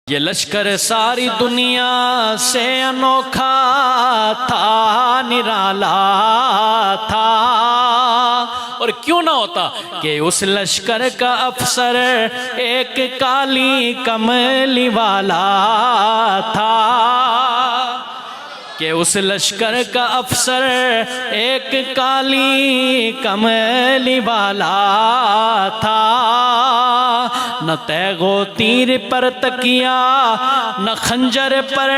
ये लश्कर सारी दुनिया से अनोखा था, निराला था। और क्यों ना होता कि उस लश्कर का अफसर एक काली कमली वाला था, कि उस लश्कर का अफसर एक काली कमली वाला था। न तैगो तीर पर तकिया, न खंजर पर,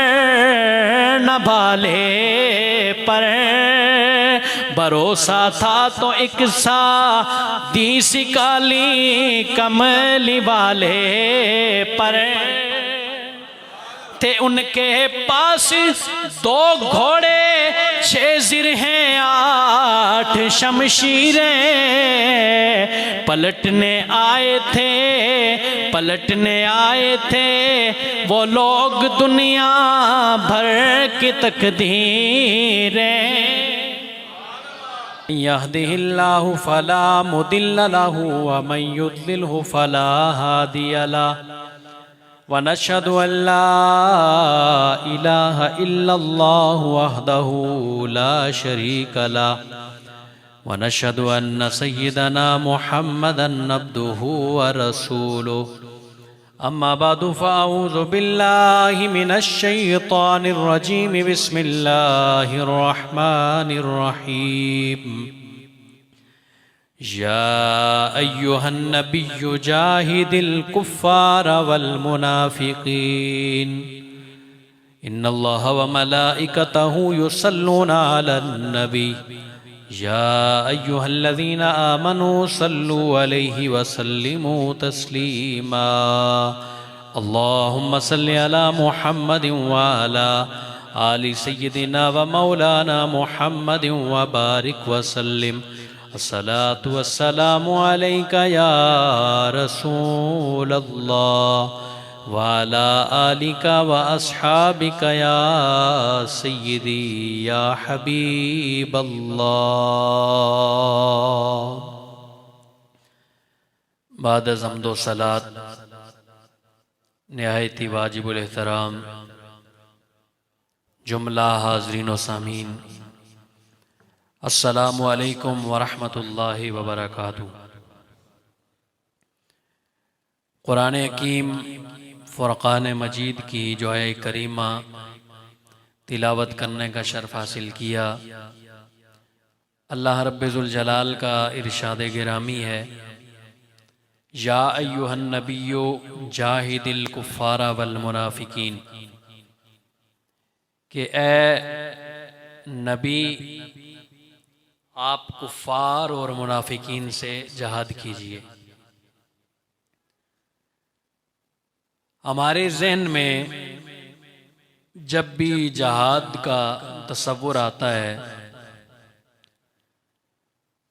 न भाले पर भरोसा था तो एक सादी सी काली कमली वाले पर। थे उनके पास 2 घोड़े, 6 जिरहें, 8 शमशीरें। पलटने आए थे वो लोग दुनिया भर की तकदीरें। यहदिहिल्लाहु फला मुदिल्ल लहु व मन युद्लिलहु फला हादिय लहु व नशहदु अल्ला इलाहा इल्लल्लाहु वहदहु ला शरीका लहु व नशहदु अन्न सय्यदना मुहम्मदन अब्दुहु व रसूलुहु। अम्मा बअदु फ़अऊज़ु बिल्लाहि मिनश शैतानिर रजीम। बिस्मिल्लाहिर रहमानिर रहीम। या अय्युहन नबिय्यु जाहिदिल कुफ़्फ़ार वल मुनाफ़िक़ीन इन्नल्लाहा व मलाइकतहु युसल्लूना अलन नबी या अय्युहल्लज़ीना आमनू सल्लू अलैहि वसल्लिमू तस्लीमा। अल्लाहुम्मा सल्लि अला मुहम्मदिन व अला आलि सय्यिदिना व मौलाना मुहम्मदिन व बारिक व सल्लिम। अस्सलातु वस्सलामु अलैका या रसूलल्लाह व अला आलिका व अस्हाबिका या सय्यिदी या हबीबल्लाह। बाद अज़ हम्दो सलात निहायती वाजिबुल एहतराम जुमला हाज़रीन व सामीन, अस्सलामु अलैकुम व रहमतुल्लाहि व बरकातुहू। कुरान हकीम फ़ुरक़ान मजीद की जो है करीमा तिलावत करने का शर्फ़ हासिल किया। अल्लाह रब्बुल जलाल का इरशाद गिरामी है, या अय्युहन नबिय्यु जाहिदिल कुफ़्फ़ार वल मुनाफ़िकीन, कि ए नबी आप कुफ़ार और मुनाफिकीन से जहाद कीजिए। हमारे ज़हन में जब भी जहाद का तसव्वुर आता है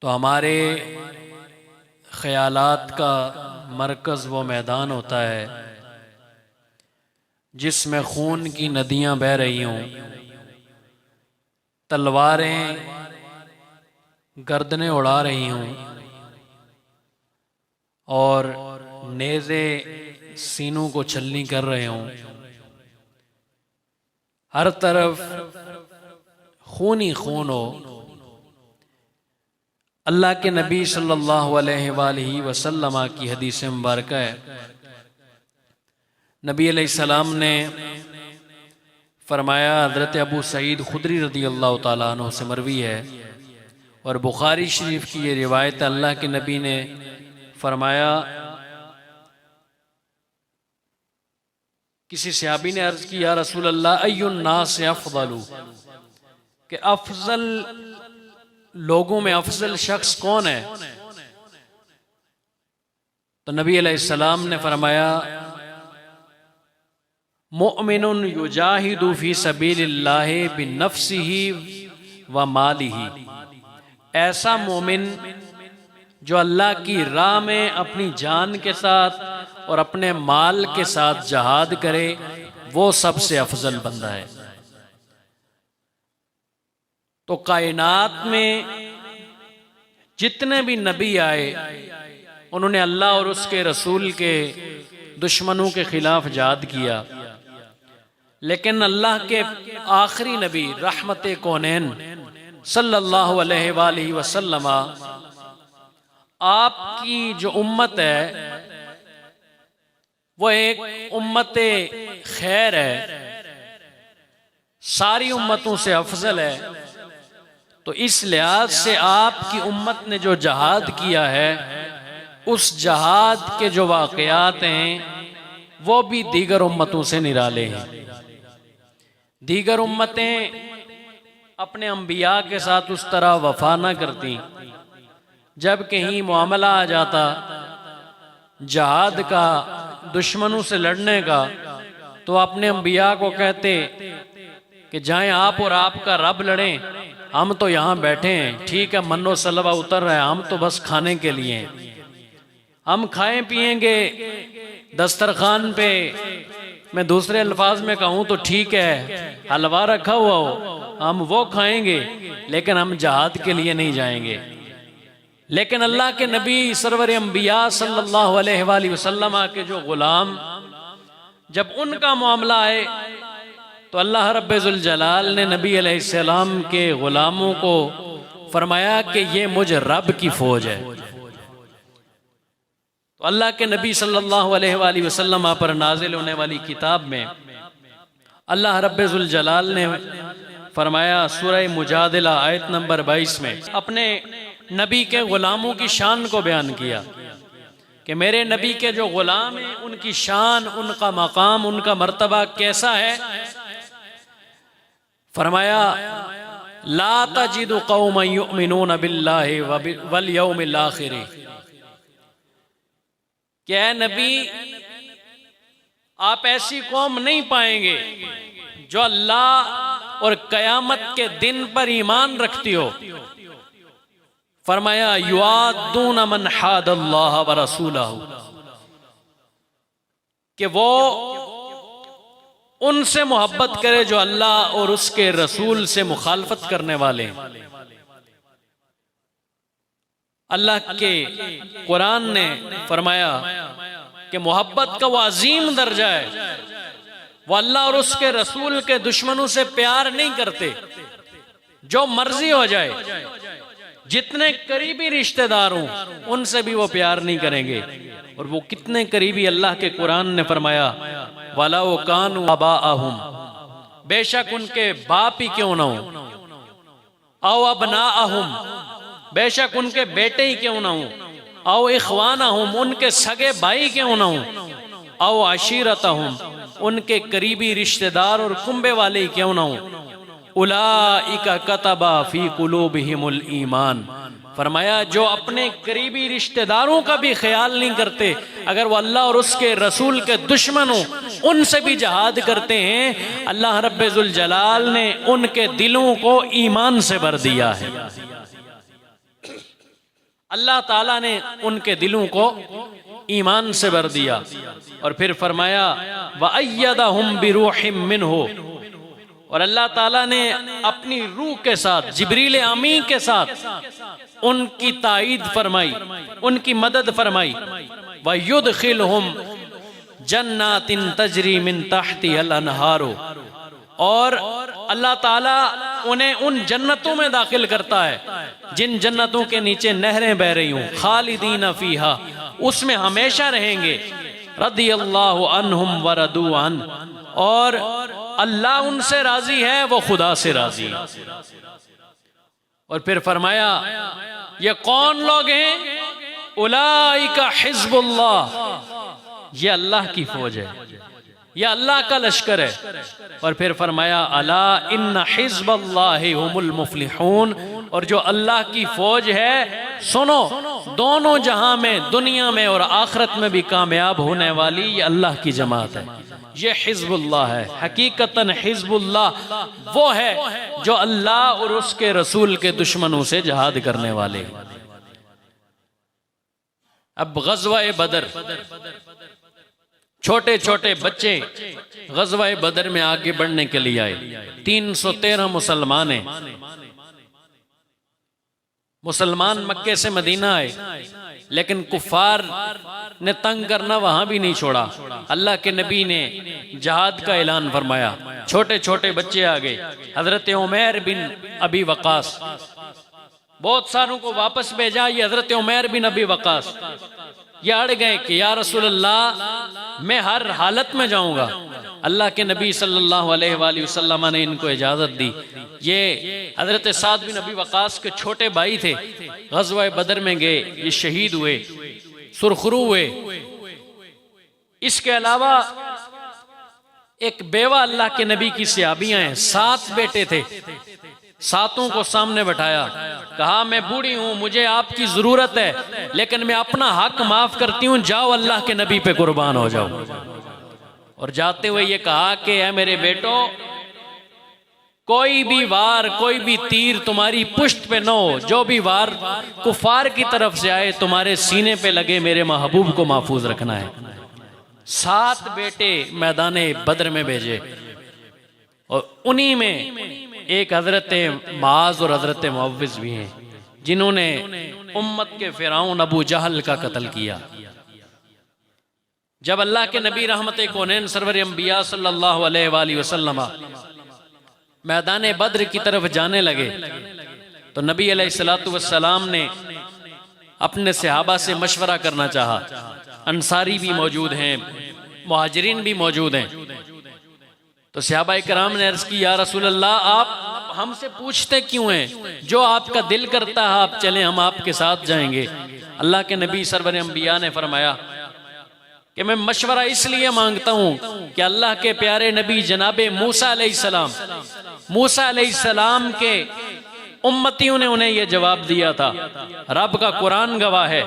तो हमारे ख़यालात का मरकज़ वो मैदान होता है जिसमें खून की नदियाँ बह रही हों, तलवारें गर्दनें उड़ा रही हों और नेज़े सीनों को छलनी कर रहे हों। हर तरफ खून ही खून हो। अल्लाह के नबी सल्लल्लाहु अलैहि वसल्लम की हदीस मुबारक है, नबी अलैहिस्सलाम ने फरमाया, हज़रत अबू सईद खुदरी रज़ियल्लाहु ताला अन्हु से मरवी है और बुखारी शरीफ की ये रिवायत, अल्लाह के नबी ने फरमाया, किसी सहाबी ने अर्ज़ की, या रसूल अल्लाह अय्युन नास अफ़ज़लु, कि अफजल लोगों में अफजल शख्स कौन है? तो नबी अलैहिस्सलाम ने फरमाया, मुअमिनुन युजाहिदु फी सबीलिल्लाहि बिनफ्सिही व मालिही, ऐसा मोमिन जो अल्लाह की राह में अपनी जान के साथ और अपने माल के साथ जहाद करे, वो सबसे अफजल बंदा है। तो कायनात में जितने भी नबी आए उन्होंने अल्लाह और उसके रसूल के दुश्मनों के खिलाफ जहाद किया, लेकिन अल्लाह के आखिरी नबी रहमत कौनैन सल्लल्लाहु अलैहि वसल्लम आपकी जो उम्मत है वो एक उम्मत खैर है, सारी उम्मतों से अफजल है। तो इस लिहाज से आपकी उम्मत ने जो जहाद किया है, उस जहाद के जो वाक़यात हैं वो भी दीगर उम्मतों से निराले हैं। दीगर उम्मतें अपने अंबिया के साथ उस तरह वफा न करती, जब कहीं मामला आ जाता जहाद का, दुश्मनों से लड़ने का, तो अपने अंबिया को कहते कि जाएं आप और आपका रब लड़ें, हम तो यहाँ बैठे हैं, ठीक है मन्नो सलवा उतर रहा है, हम तो बस खाने के लिए हैं, हम खाएं पिएंगे दस्तरखान पे। मैं दूसरे अल्फाज में कहूँ तो ठीक है, हलवा रखा हुआ हो हम वो खाएंगे, लेकिन हम जहाद के लिए नहीं जाएंगे। लेकिन अल्लाह के नबी सरवर अंबिया सल्लल्लाहु अलैहि वसल्लम के जो गुलाम, जब उनका मामला आए तो अल्लाह रब्बुल जलाल ने नबी अलैहिस्सलाम के गुलामों को फरमाया कि ये मुझ रब की फौज है। तो अल्लाह के नबी सल्लल्लाहु अलैहि वसल्लम पर नाजिल होने वाली किताब में अल्लाह रब्बुल जलाल ने फरमाया सूरह मुजादिला आयत नंबर 22 में अपने नबी के गुलामों की शान को बयान किया कि मेरे नबी के जो गुलाम हैं उनकी शान, उनका मकाम, उनका मर्तबा कैसा है। फरमाया ला तजिदु कौमन युमिनून बिल्लाहि वल यौमिल आखिर, क्या नबी आप ऐसी कौम नहीं पाएंगे जो अल्लाह और कयामत के दिन पर ईमान रखती हो। फरमाया युआदून मन हादल्लाह व रसूलहू, कि वो उनसे मोहब्बत करे जो अल्लाह और उसके रसूल से मुखालफत करने वाले हैं। अल्लाह के कुरान ने फरमाया कि मोहब्बत का वो अजीम दर्जा है, वो अल्लाह और उसके रसूल के दुश्मनों से प्यार नहीं करते, जो मर्जी हो जाए, जितने करीबी रिश्तेदार हों उनसे भी वो प्यार नहीं करेंगे। और वो कितने करीबी, अल्लाह के कुरान ने फरमाया वाला वो कानू आबाअहुम, बेशक उनके बाप ही क्यों ना हो, आओ अबनाअहुम, बेशक उनके बेटे ही क्यों ना हो, आओ इखवानहुम, उनके सगे भाई क्यों ना हो, आओ अशीरतहुम, उनके करीबी रिश्तेदार और कुंबे वाले क्यों ना हो, उलाइका कतबा फी कुलूबिहिमुल ईमान। फरमाया जो अपने करीबी रिश्तेदारों का भी ख्याल नहीं करते, अगर वो अल्लाह और उसके रसूल के दुश्मन हो, उनसे भी जहाद करते हैं, अल्लाह रब्बुल जलाल ने उनके दिलों को ईमान से भर दिया है। अल्लाह ताला ने उनके दिलों को ईमान से भर दिया। और फिर फरमाया वअय्यदहुम बिरूहिम मिन्हु, और अल्लाह ताला ने अपनी रूह के साथ, जिब्रील अमीन के साथ उनकी ताईद फरमाई, उनकी मदद फरमाई। वयुदखिलहुम जन्नातिन तजरी मिन तहतिहल अनहारो, और अल्लाह ताला उन्हें उन जन्नतों में दाखिल करता है जिन जन्नतों के नीचे नहरें बह रही हूँ, खालिदीन फीहा, उसमें हमेशा रहेंगे। रदियल्लाहु अन्हुम व रदू अन, और अल्लाह उनसे राजी है, वो खुदा से राजी है। और फिर फरमाया ये कौन लोग हैं, उलाइका हिज़्बुल्लाह, ये अल्लाह की फौज है, ये अल्लाह का लश्कर है। और फिर फरमाया अला इन्ना हिज़्बल्लाहि हुमुल मुफ्लिहून, और जो अल्लाह की फौज है, सुनो, दोनों जहां में, दुनिया में और आखिरत में भी कामयाब होने वाली ये अल्लाह की जमात है, ये हिज़्बुल्लाह है। हकीकतन हिज़्बुल्लाह वो है जो अल्लाह और उसके रसूल के दुश्मनों से जहाद करने वाले। अब ग़ज़वा बदर, छोटे छोटे बच्चे ग़ज़वा बदर में आगे बढ़ने के लिए आए। 313 मुसलमान हैं, मुसलमान मक्के से मदीना आए। लेकिन कुफार ने तंग करना वहां भी नहीं छोड़ा। अल्लाह के नबी ने जहाद का ऐलान फरमाया, छोटे छोटे बच्चे आ गए। हजरत उमैर बिन अबी वकास, बहुत सारों को वापस भेजा, ये हजरत उमैर बिन अबी वकास ये अड़ गए कि या रसूल अल्लाह मैं हर हालत में जाऊंगा। अल्लाह के नबी सल्लल्लाहु अलैहि वसल्लम ने इनको इजाजत दी। ये हजरत साद बिन अबी वकास के छोटे भाई थे, गज़वा बदर में गए, ये शहीद हुए, सुरखरू हुए। इसके अलावा एक बेवा अल्लाह के नबी की सहाबियां हैं, 7 बेटे थे, 7 को सामने बैठाया, कहा मैं बूढ़ी हूं, मुझे आपकी जरूरत है, लेकिन मैं अपना हक माफ करती हूं, जाओ अल्लाह के नबी पे कुर्बान हो जाओ। और जाते हुए ये कहा कि ऐ मेरे बेटो, कोई भी वार, कोई भी तीर तुम्हारी पुष्ट पे न हो, जो भी वार कुफार की तरफ से आए तुम्हारे सीने पे लगे, मेरे महबूब को महफूज रखना है। 7 बेटे मैदान बद्र में भेजे और उन्हीं में एक हजरत माज और हजरत मुअव्विज भी हैं, जिन्होंने उम्मत के फिरौन अबू जहल का कत्ल किया। जब अल्लाह के नबी रहमत कौनैन सरवर अंबिया सल्लल्लाहु अलैहि वसल्लम मैदान बद्र की तरफ जाने लगे तो नबी अलैहिस्सलातु वस्सलाम ने अपने सहाबा से मशवरा करना चाहा। अंसारी भी मौजूद हैं, मुहाजिरीन भी मौजूद हैं। तो सहाबा इकराम ने अर्ज की, या रसूल अल्लाह आप हमसे पूछते क्यों हैं? जो आपका दिल करता है आप चलें, हम आपके साथ जाएंगे। अल्लाह के नबी सरवर अंबिया ने फरमाया कि मैं मशवरा इसलिए मांगता हूं कि अल्लाह के प्यारे नबी जनाबे मूसा अलैहिस्सलाम के उम्मतियों ने उन्हें यह जवाब दिया था। रब का कुरान गवाह है,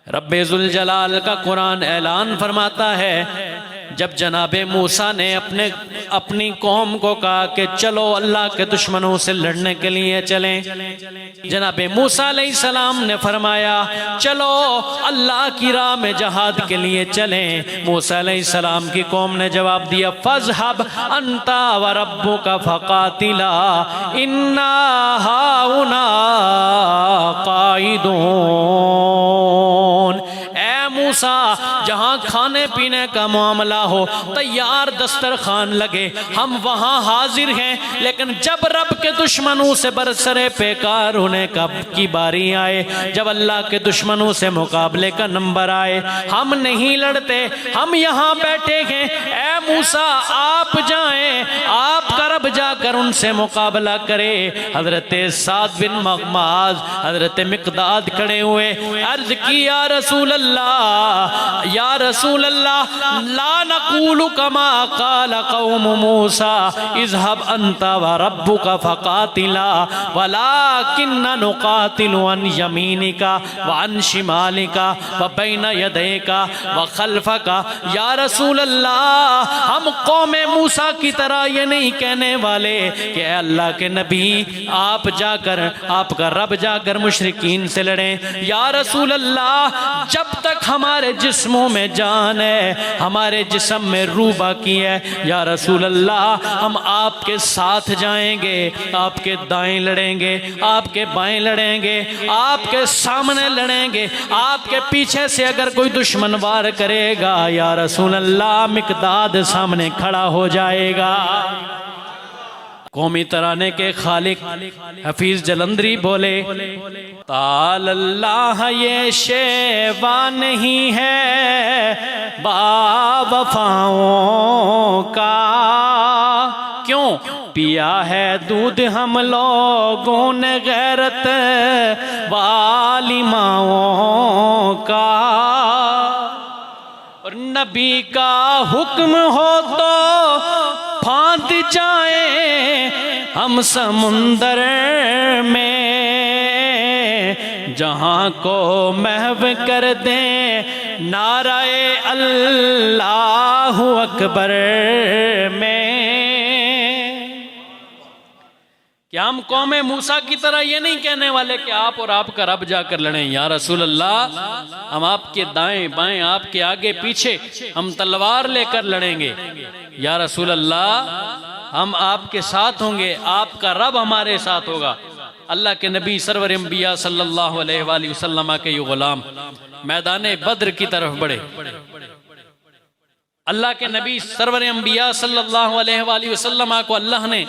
रब्बे जुल जलाल का कुरान ऐलान फरमाता है, जब जनाबे मूसा ने अपनी कौम को कहा कि चलो अल्लाह के दुश्मनों से लड़ने के लिए चलें, जनाबे मूसा अलैहिस्सलाम ने फरमाया चलो अल्लाह की राह में जहाद के लिए चलें। मूसा अलैहिस्सलाम की कौम ने जवाब दिया, फज़हब अंता व रब्बुका फक़ातिला इन्ना हाउना क़ाइदून। मूसा, जहां खाने पीने का मामला हो, तैयार दस्तरखान लगे, हम वहां हाजिर हैं, लेकिन जब रब के दुश्मनों से बरसरे पेकार होने की बारी आए, जब अल्लाह के दुश्मनों से मुकाबले का नंबर आए, हम नहीं लड़ते, हम यहां बैठे हैं। ऐ मूसा आप जाएं, आपका रब जाकर उनसे मुकाबला करे। हजरत साद बिन मुआज, हजरत मिक़दाद खड़े हुए, अर्ज की या रसूल अल्लाह, या रसूल अल्लाह, ला नक़ूलु कमा क़ाल क़ौम मूसा इज़हब अंता व रब्बुका फ़क़ातिला वलाकिन्ना नुक़ातिलु अन यमीनिका व अन शिमालिका व बैन यदैका व खल्फ़का। या रसूल अल्लाह, हम कौमे मूसा की तरह ये नहीं कहने वाले कि अल्लाह के नबी आप जाकर, आपका रब जाकर मुशरिकीन से लड़ें। या रसूल अल्लाह, जब तक हमारे जिस्मों में जान है, हमारे जिस्म में रूह बाकी है, या रसूल अल्लाह हम आपके साथ जाएंगे, आपके दाएं लड़ेंगे, आपके बाएं लड़ेंगे, आपके सामने लड़ेंगे, आपके पीछे से अगर कोई दुश्मन वार करेगा, या रसूल अल्लाह मिक़दाद सामने खड़ा हो जाएगा। कौमी तराने के खालिक हफीज जलंधरी बोले, ताल्लाह ये शेवा नहीं है बावफाओं का, क्यों पिया है दूध हम लोगों ने गैरत वाली माओं का। और नबी का हुक्म हो तो फांद जाए हम समुंदर में, जहां को महव कर दें नाराए अल्लाहु अकबर में। क्या हम कौमे मूसा की तरह ये नहीं कहने वाले कि आप और आपका रब जाकर लड़ें? या रसूल अल्लाह, हम आपके दाएं बाएं, आपके आगे पीछे हम तलवार लेकर लड़ेंगे। या रसूल अल्लाह, हम आपके साथ होंगे, आपका रब हमारे साथ होगा। अल्लाह के नबी सरवर अंबिया सल्लल्लाहु अलैहि वसल्लम के ये गुलाम मैदान बद्र की तरफ बढ़े। अल्लाह के नबी सरवर अंबिया सल्लल्लाहु अलैहि वसल्लम को अल्लाह ने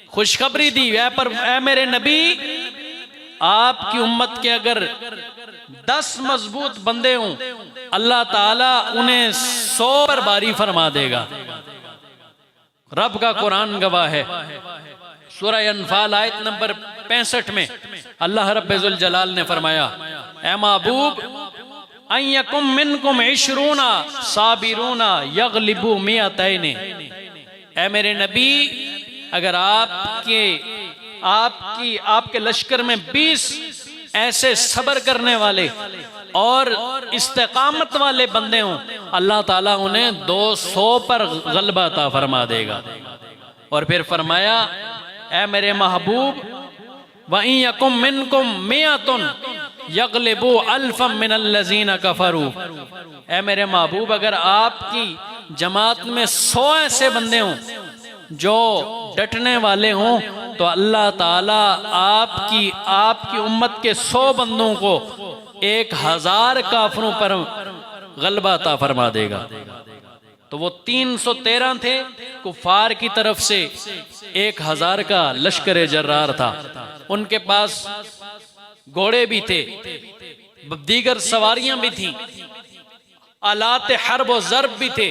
खुशखबरी दी, ऐ मेरे नबी, आपकी उम्मत के अगर 10 मजबूत बंदे हों, अल्लाह ताला उन्हें 100 पर बारी फरमा देगा। रब का कुरान गवाह है। सूरह अनफाल आयत नंबर 65 में अल्लाह रब्बुल जलाल ने फरमाया, ऐ महबूब, अयकुम मिनकुम इशरूना साबिरूना यगलिबू मिअतैन। ऐ मेरे नबी, अगर आपके लश्कर में 20 ऐसे सब्र करने वाले और इस्तेकामत वाले बंदे हों, अल्लाह ताला उन्हें 200 पर गलबा अता फरमा देगा। और फिर फरमाया, ऐ मेरे महबूब, वइन यकुम मिनकुम मिअतुन यगलिबू अल्फम मिनल्लज़ीना कफरू। ऐ मेरे महबूब, अगर आपकी जमात में 100 ऐसे बंदे हों जो डटने वाले हों, तो अल्लाह ताला आपकी उम्मत के 100 बंदों को 1000 काफरों पर गलबा अता फरमा देगा। तो वो 313 थे, कुफार की तरफ से 1000 का लश्कर जर्रार था। उनके पास घोड़े भी थे, दीगर सवारियां भी थीं, आलात हर्ब व ज़र्ब भी थे।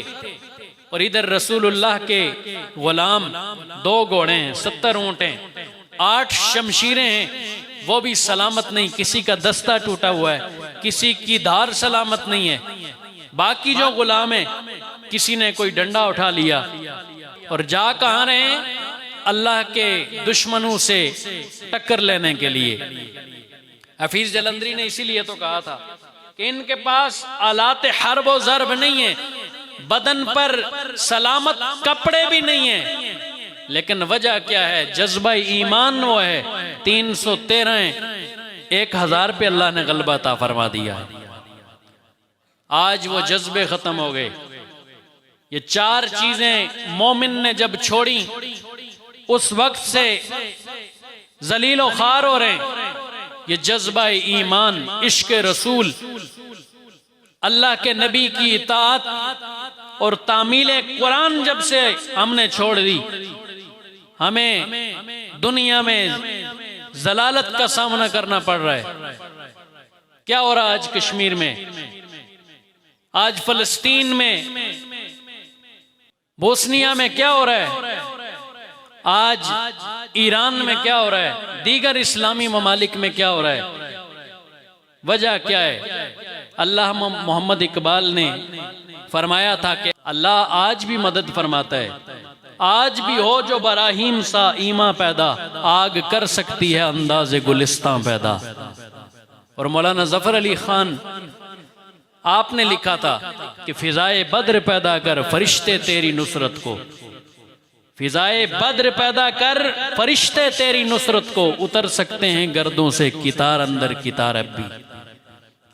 और इधर रसूलुल्लाह के गुलाम 2 घोड़े हैं, 70 ऊंट हैं, 8 शमशीरें हैं, वो भी सलामत नहीं। किसी का दस्ता टूटा हुआ है, किसी की धार सलामत नहीं है। बाकी जो गुलाम है, किसी ने कोई डंडा उठा लिया और जा कहाँ रहे हैं? अल्लाह के दुश्मनों से टक्कर लेने के लिए। हफीज जलंधरी ने इसीलिए तो कहा था कि इनके पास आलात हर्ब व ज़र्ब नहीं है, बदन पर सलामत कपड़े भी नहीं है, लेकिन वजह क्या है? जज्बा ईमान वो है। 313 1000 पे अल्लाह ने गलबा अता फरमा दिया है। आज वो जज्बे खत्म हो गए। ये 4 चीजें मोमिन ने जब छोड़ी, उस वक्त से जलीलो खार हो रहे। ये जज्बा ईमान, इश्क रसूल, अल्लाह के नबी की इताअत और तामील कुरान जब से हमने छोड़ दी, हमें दुनिया में जलालत का सामना करना पड़ रहा है। क्या हो रहा आज कश्मीर में, आज फलस्तीन में, बोस्निया में क्या हो रहा है, आज ईरान में क्या हो रहा है, दीगर इस्लामी ममालिक में क्या हो रहा है? वजह क्या है? अल्लाह मोहम्मद इकबाल ने फरमाया था कि अल्लाह आज भी मदद फरमाता है। आज भी हो जो बराहीम सा ईमा पैदा, आग कर सकती है अंदाज़े गुलिस्तां पैदा। और मौलाना जफर अली खान आपने लिखा था कि फिजाए बद्र पैदा कर फरिश्ते तेरी नुसरत को, फिजाए बद्र पैदा कर फरिश्ते तेरी नुसरत को, उतर सकते हैं गर्दों से कितार अंदर कितार। अब भी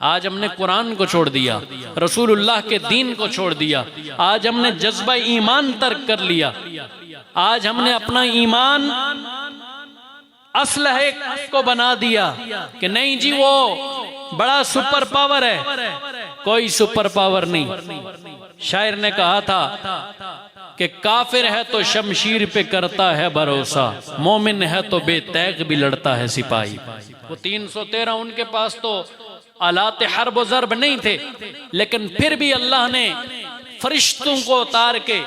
आज हमने कुरान को छोड़ दिया, रसूलुल्लाह के दीन को छोड़ दिया। आज हमने जज्बा ईमान तर्क कर लिया। आज हमने अपना ईमान असलहे को बना दिया कि नहीं जी वो बड़ा सुपर पावर है। कोई सुपर पावर नहीं। शायर ने कहा था कि काफिर है तो शमशीर पे करता है भरोसा, मोमिन है तो बेतैग भी लड़ता है सिपाही। वो 313 उनके पास तो आलात हर्ब व ज़र्ब नहीं थे, लेकिन फिर भी अल्लाह ने फरिश्तों को उतार के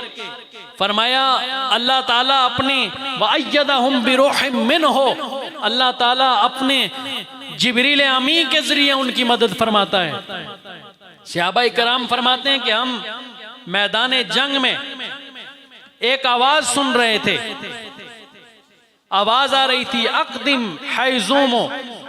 फरमाया, अल्लाह ताला अपने वअय्यदहुम बिरूहिम मिन्हु, अल्लाह ताला अपने जिब्रील अमी के जरिए उनकी मदद फरमाता है। सहाबाए कराम फरमाते हैं कि हम मैदान जंग में एक आवाज सुन रहे थे। आवाज आ रही थी, अक़दिम हैज़ुमो,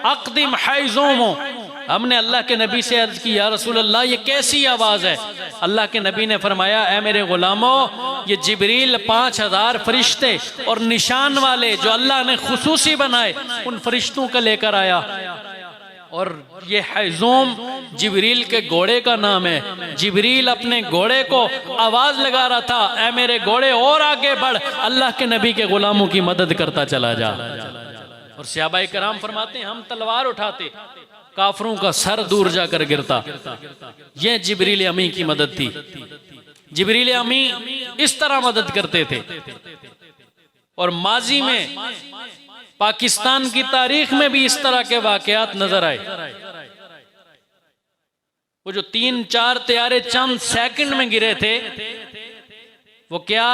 अक़दिम हैज़ुमो। हमने अल्लाह के नबी से अर्ज की, या रसूल अल्लाह ये कैसी आवाज है? अल्लाह के नबी ने फरमाया, ऐ मेरे गुलामों, ये जिब्रील 5000 फरिश्ते और निशान वाले जो अल्लाह ने खुसूसी बनाए, उन फरिश्तों का लेकर आया। और ये हैज़ूम जिब्रील के घोड़े का नाम है। जिब्रील अपने घोड़े को आवाज लगा रहा था, ऐ मेरे घोड़े और आगे बढ़, अल्लाह के नबी के गुलामों की मदद करता चला जा। और सहाबाए कराम फरमाते हैं हम तलवार उठाते, काफरों का सर दूर जाकर गिरता। यह जिब्रील अमी की मदद थी। जिब्रील अमी इस तरह मदद करते थे। और माजी में पाकिस्तान की तारीख में भी इस तरह के वाकयात नजर आए। वो जो 3-4 तैयारे चंद सेकंड में गिरे थे, वो क्या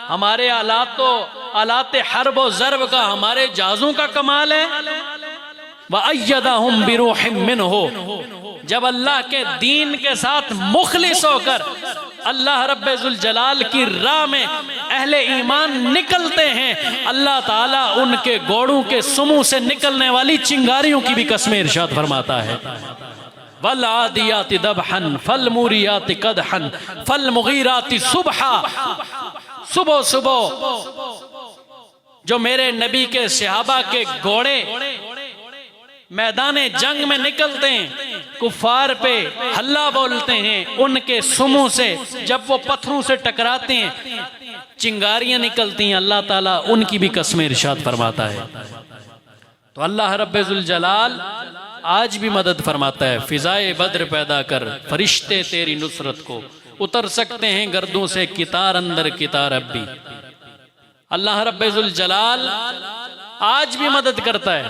हमारे आलाते हर्ब व ज़र्ब का, हमारे जहाजों का कमाल है? वअय्यदहुम बिरूहिम मिन्हु, जब अल्लाह के दीन के साथ मुखलिस होकर अल्लाह रब्बुल जलाल की राह में अहले ईमान निकलते हैं, अल्लाह ताला उनके घोड़ों के सुमुह से निकलने वाली चिंगारियों की भी कसमें इरशाद फरमाता है। वल आदियाति दबहन फल मूरियाति कदहन फल मुगीराति सुबहा। सुबह सुबह जो मेरे नबी के सहाबा के घोड़े मैदाने जंग में निकलते हैं, कुफार पे हल्ला बोलते हैं, उनके सुमुह से जब वो पत्थरों से टकराते हैं चिंगारियां निकलती हैं, अल्लाह ताला उनकी भी कसमें इरशाद फरमाता है। तो अल्लाह रब्बुल जलाल आज भी मदद फरमाता है। फिजाए बद्र पैदा कर फरिश्ते तेरी नुसरत को, उतर सकते हैं गर्दों से कितार अंदर कितार अब भी। अल्लाह रब्बुल जलाल आज भी मदद करता है।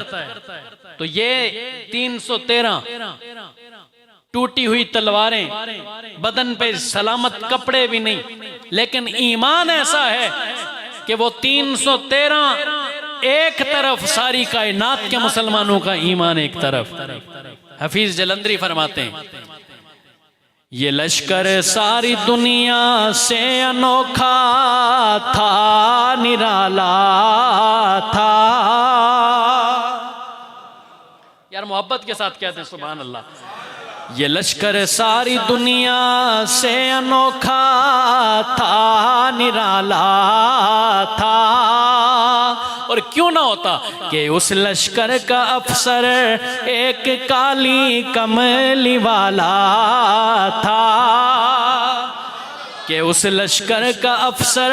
तो ये 313 टूटी हुई तलवारें, बदन पे सलामत कपड़े भी नहीं, लेकिन ईमान ऐसा है कि वो 313 एक तरफ, सारी कायनात के मुसलमानों का ईमान एक तरफ। हफीज जलंधरी फरमाते हैं ये लश्कर सारी दुनिया से अनोखा था, निराला था। यार मोहब्बत के साथ कहते हैं सुभान अल्लाह। ये लश्कर सारी दुनिया से अनोखा था, निराला था। और क्यों ना होता कि उस लश्कर का अफसर एक काली कमली वाला था, कि उस लश्कर का अफसर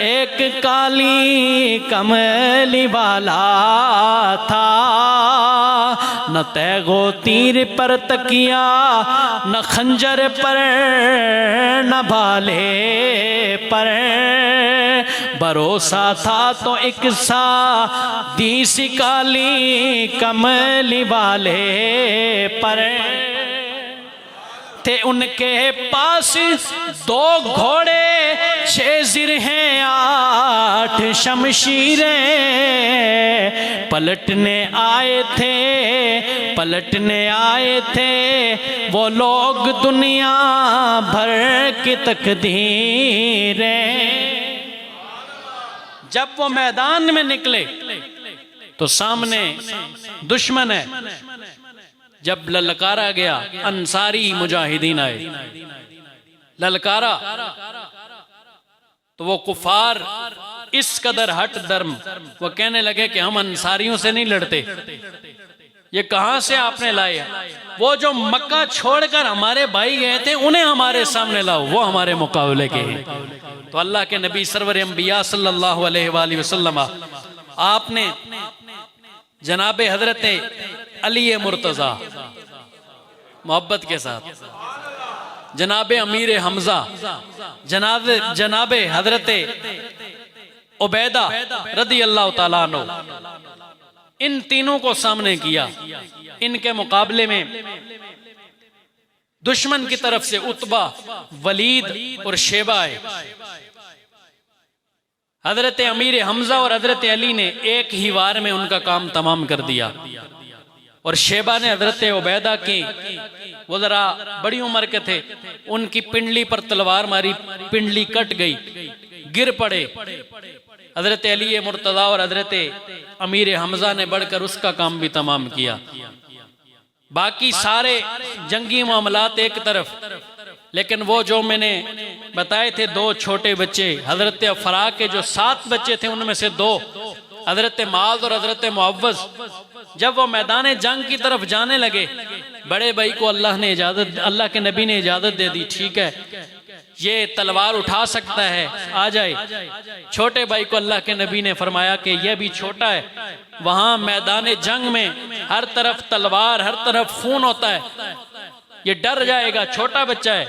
एक काली कमली वाला था। न तैगो तीर पर तकिया, न खंजर पर, न भाले पर, भरोसा था तो एक सादी सी काली कमली वाले पर। थे उनके पास 2 घोड़े, 6 जिरहें, 8 शमशीरें। पलटने आए थे वो लोग दुनिया भर की तकदीरें। जब वो मैदान में निकले तो सामने दुश्मन है। जब ललकारा गया, अंसारी मुजाहिदीन आए, ललकारा तो वो कुफार इस कदर हट धर्म, वो कहने लगे कि हम अंसारियों से नहीं लड़ते, ये कहां से आपने लाए? वो जो मक्का छोड़कर हमारे भाई गए थे उन्हें हमारे सामने लाओ, वो हमारे मुकाबले के हैं। तो अल्लाह के नबी सरवर अंबिया सल्लल्लाहु अलैहि वसल्लम आपने जनाब हजरत अली मुर्तजा मोहब्बत के साथ, जनाब अमीर हमजा, जनाब हजरत उबैदा रदी अल्लाह ताला अन्हु, इन तीनों को सामने किया। इनके मुकाबले में दुश्मन की तरफ से उतबा, वलीद और शेबा आए। हजरत अमीर हमजा और हजरत अली ने एक ही वार में उनका काम तमाम कर दिया। और शेबा ने हजरत उबैदा की, वो जरा बड़ी उम्र के थे, उनकी पिंडली पर तलवार मारी, पिंडली कट गई, गिर पड़े। हजरत अली मुर्तजा और हजरत अमीर हमजा ने बढ़कर उसका काम भी तमाम किया। बाकी सारे जंगी मामलात एक तरफ, लेकिन वो जो मैंने बताए थे 2 छोटे बच्चे, हजरत फरा के जो 7 बच्चे थे उनमें से 2, हजरत माज और हजरत मुअव्वज, जब वो मैदान जंग की तरफ जाने लगे, बड़े भाई को अल्लाह के नबी ने इजाजत दे दी, ठीक है ये तलवार उठा सकता है, आ जाए। छोटे भाई को अल्लाह के नबी ने फरमाया कि यह भी छोटा है, वहां मैदान जंग में हर तरफ तलवार, हर तरफ खून होता है, ये डर जाएगा, छोटा बच्चा है।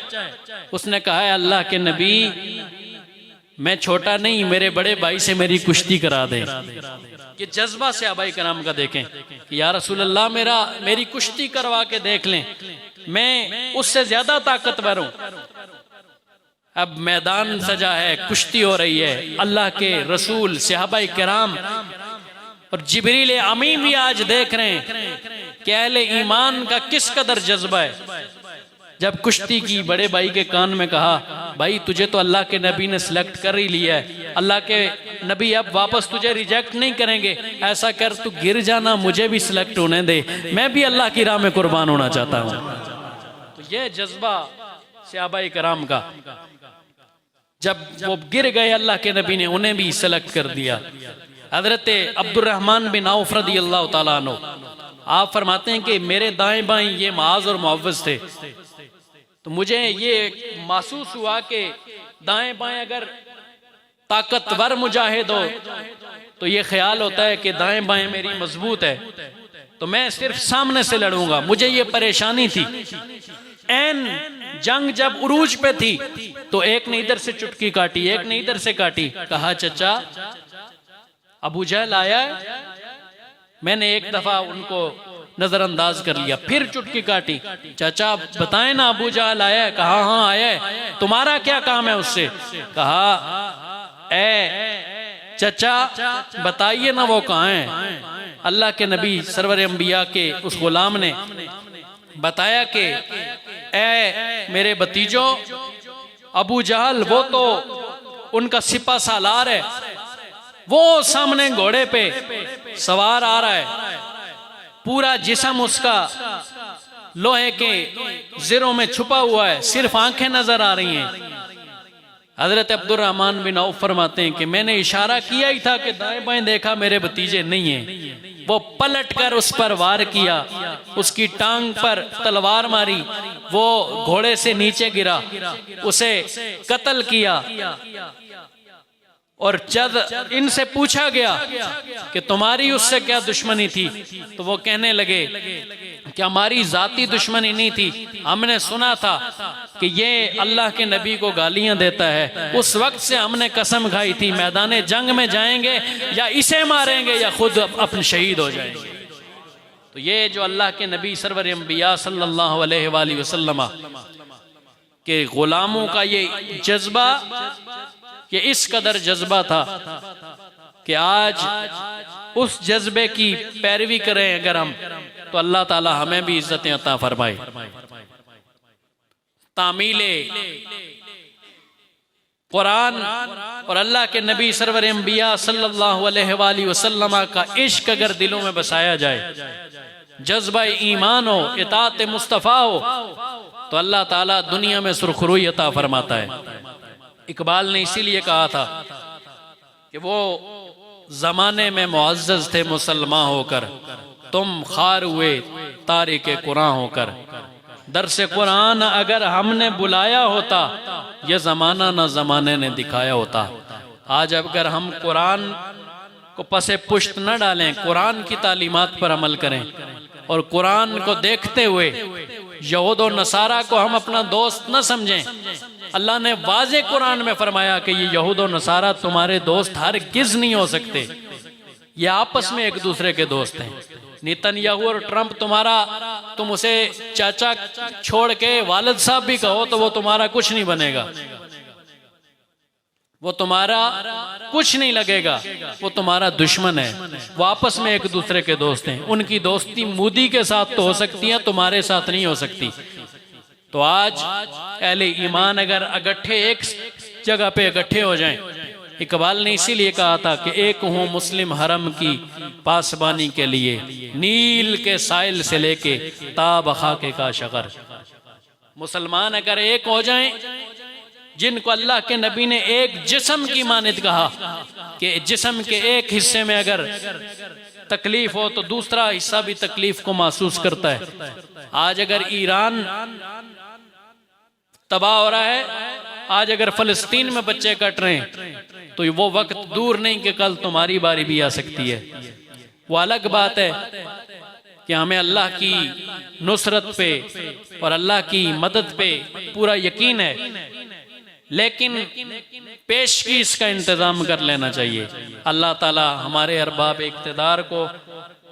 उसने कहा है अल्लाह के नबी मैं छोटा नहीं, मेरे बड़े भाई से मेरी कुश्ती करा दे। ये जज्बा से सहाबाए कराम का देखें कि या रसूल अल्लाह मेरी कुश्ती करवा के देख लें, मैं उससे ज्यादा ताकतवर हूं। अब मैदान सजा है, कुश्ती हो रही है, अल्लाह के रसूल, सहाबाए कराम और जिब्रील अमीन भी आज देख रहे हैं कि अहले ईमान का किस कदर जज्बा है। जब कुश्ती की, बड़े भाई के कान में कहा भाई तुझे तो अल्लाह के नबी ने सिलेक्ट कर ही लिया है, अल्लाह के नबी अब वापस तुझे रिजेक्ट नहीं करेंगे, ऐसा कर तू गिर जाना, मुझे भी सिलेक्ट होने दे, मैं भी अल्लाह की राह में कुर्बान होना चाहता हूँ। तो यह जज्बा सहाबाए कराम का, जब वो गिर गए अल्लाह के नबी ने उन्हें भी सिलेक्ट कर दिया। हजरत अब्दुर्रहमान बिन औफ रदी अल्लाह तआला अन्हु, आप फरमाते हैं कि मेरे दाएं बाएं ये मुआज और मुअव्वज थे, तो मुझे ये महसूस हुआ कि दाएं बाएं अगर ताकतवर मुजाहिद हो तो ये ख्याल होता है कि दाएं बाएं मेरी मजबूत है, तो मैं सिर्फ सामने से लड़ूंगा। मुझे ये परेशानी थी। एन जंग जब उरूज पे थी तो एक ने इधर से चुटकी काटी, एक ने इधर से काटी। कहा चचा अबू जहल आया है। मैंने एक दफा उनको नजरअंदाज कर लिया, फिर चुटकी काटी। चाचा बताएं ना अबू जहल आया है? कहा हाँ आया है। तुम्हारा क्या काम है उससे? कहा ए चचा बताइए ना वो कहाँ है। अल्लाह के नबी सरवर अंबिया के उस गुलाम ने बताया कि ए मेरे भतीजों, अबू जहल वो तो उनका सिपा सालार है, वो सामने घोड़े पे सवार आ रहा है, पूरा जिस्म उसका लोहे के ज़िरों में छुपा हुआ है, सिर्फ आंखें नजर आ रही हैं। हजरत अब्दुर्रहमान बिन औफ फरमाते हैं कि मैंने इशारा किया ही था कि दाएं बाएं देखा, मेरे भतीजे नहीं हैं। वो पलट कर उस पर वार किया, उसकी टांग पर तलवार मारी, वो घोड़े से नीचे गिरा, उसे कत्ल किया। और जब इनसे पूछा गया कि तुम्हारी उससे क्या दुश्मनी थी, तो वो कहने लगे कि हमारी जाती दुश्मनी नहीं थी, हमने सुना था कि ये अल्लाह के नबी को गालियां देता है, उस वक्त से हमने कसम खाई थी मैदान जंग में जाएंगे या इसे मारेंगे या खुद अपने शहीद हो जाएंगे। तो ये जो अल्लाह के नबी सरवर अंबिया सल्लल्लाहु अलैहि वसल्लम के गुलामों का ये जज्बा, ये इस कदर जज्बा था कि आज उस जज्बे की पैरवी करें अगर हम, तो अल्लाह ताला हमें भी इज्जतें अता फरमाए। तामीले कुरान और अल्लाह के नबी सरवर अंबिया सल्लल्लाहु अलैहि वसल्लम का इश्क अगर दिलों में बसाया जाए, जज्बा ईमान हो, इताअत मुस्तफ़ा हो, तो अल्लाह ताला दुनिया में सुरखरुई अता फरमाता है। इकबाल ने इसीलिए कहा था कि वो जमाने में मुअज़्ज़ज़ थे मुसलमान होकर, तुम खार हुए तारिके कुरान होकर। दरसे कुरान अगर हमने बुलाया होता, ये जमाना न जमाने ने दिखाया होता। आज अगर हम कुरान को पसे पुश्त न डालें, कुरान की तालीमात पर अमल करें और कुरान को देखते हुए यहूद और नसारा को हम अपना दोस्त न समझें। अल्लाह ने वाज़े कुरान में फरमाया कि ये यहूद और नसारा तुम्हारे दोस्त हरगिज़ नहीं हो सकते, ये आपस में एक दूसरे के दोस्त हैं। नेतन्याहू और ट्रंप तुम उसे चाचा छोड़ के वालिद साहब भी कहो तो वो तुम्हारा कुछ नहीं बनेगा, वो तुम्हारा कुछ नहीं लगेगा, वो तुम्हारा दुश्मन है। वो आपस में एक दूसरे के दोस्त हैं। उनकी दोस्ती मोदी के साथ तो हो सकती है, तुम्हारे साथ नहीं हो सकती। तो आज अहले ईमान अगर इकट्ठे एक जगह पे इकट्ठे हो जाएं, इकबाल ने इसीलिए कहा था कि एक हूँ मुस्लिम हरम की पासबानी के लिए, नील के साइल से लेके ताब खाके का शगर। मुसलमान अगर एक हो जाएं, जिनको अल्लाह के नबी ने एक जिस्म की मानित कहा कि जिस्म के एक हिस्से में अगर तकलीफ हो तो दूसरा हिस्सा भी तकलीफ को महसूस करता है। आज अगर ईरान तबाह हो रहा है, आज अगर फ़लस्तीन में बच्चे कट रहे हैं तो वो वक्त दूर नहीं कि कल तुम्हारी बारी भी आ सकती है। वो अलग बात है कि हमें अल्लाह की नुसरत पे और अल्लाह की मदद पे पूरा यकीन है, लेकिन पेशकीश का इंतज़ाम कर लेना चाहिए। अल्लाह ताला हमारे अरबाब इक़्तिदार को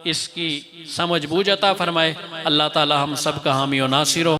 इसकी समझ बूझ अता फरमाए। अल्लाह ताला हम सब का हामी और नासिर हो।